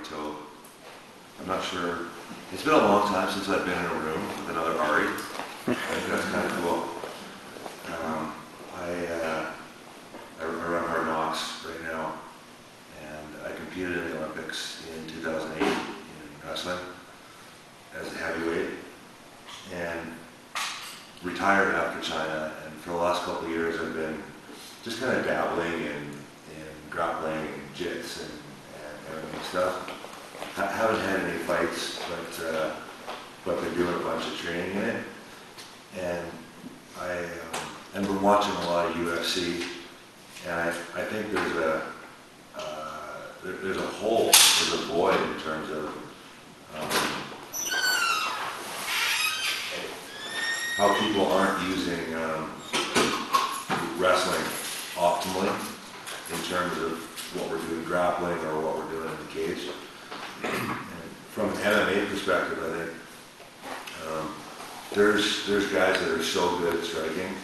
Taub. I'm not sure. It's been a long time since I've been in a room with another Ari. I think that's kind of cool. I run Hard Knocks right now, and I competed in the Olympics in 2008 in wrestling as a heavyweight, and retired after China. And for the last couple of years, I've been just kind of dabbling in grappling and jits and everything stuff. I haven't had any fights, but been doing a bunch of training in it. And I've been watching a lot of UFC, and I think there's a hole, there's a void in terms of how people aren't using wrestling optimally in terms of what we're doing grappling or what we're doing in the cage. And from an MMA perspective, I think there's guys that are so good at striking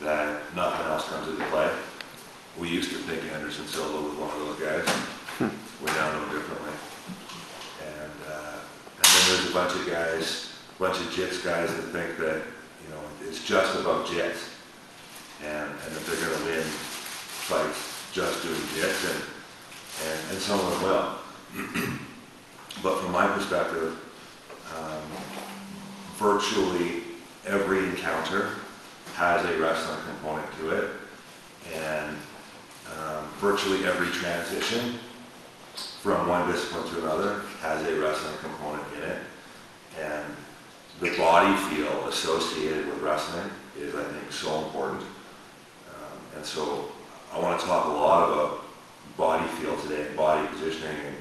that nothing else comes into play. We used to think Anderson Silva was one of those guys. We now know differently. And then there's a bunch of guys, a bunch of jits guys that think that, you know, it's just about jits, and that they're going to win fights just doing jits, and some of them will. But from my perspective, virtually every encounter has a wrestling component to it, and virtually every transition from one discipline to another has a wrestling component in it, and the body feel associated with wrestling is, I think, so important. And so I want to talk a lot about body feel today, body positioning,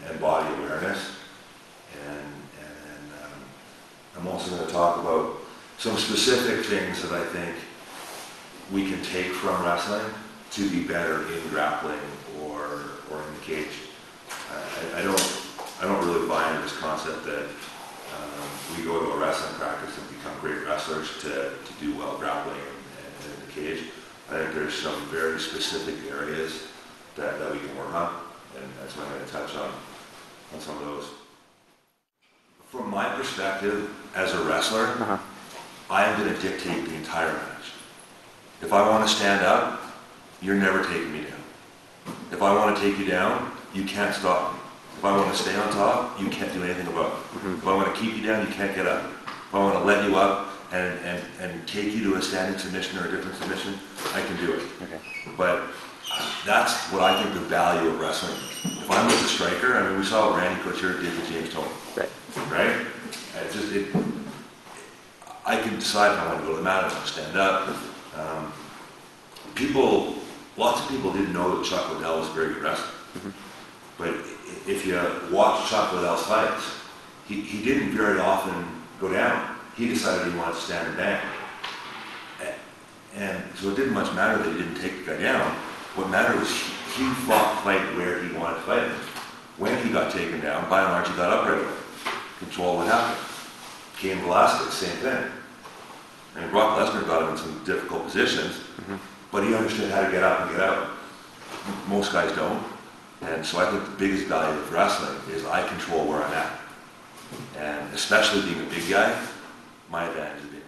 and body awareness. And I'm also going to talk about some specific things that I think we can take from wrestling to be better in grappling or in the cage. I don't really buy into this concept that we go to a wrestling practice and become great wrestlers to do well grappling and in the cage. I think there's some very specific areas that we can work on, and that's what I'm going to touch on some of those. From my perspective as a wrestler, I am going to dictate the entire match. If I want to stand up, you're never taking me down. If I want to take you down, you can't stop me. If I want to stay on top, you can't do anything about it. If I want to keep you down, you can't get up. If I want to let you up and take you to a standing submission or a different submission, I can do it. Okay. But that's what I think the value of wrestling is. If I'm with a striker, I mean, we saw what Randy Couture did with James Tony. Right. Right? I can decide if I want to go to the mat, if I want to stand up. Lots of people didn't know that Chuck Liddell was a very good wrestler. But if you watch Chuck Liddell's fights, he didn't very often go down. He decided he wanted to stand and bang. And so it didn't much matter that he didn't take the guy down. What mattered was he fought the fight where he wanted to fight. When he got taken down, by and large, he got up right away. Control what happened. Cain Velasquez, same thing. I mean, Brock Lesnar got him in some difficult positions, but he understood how to get up and get out. Most guys don't. And so I think the biggest value of wrestling is I control where I'm at. And especially being a big guy, my advantage is being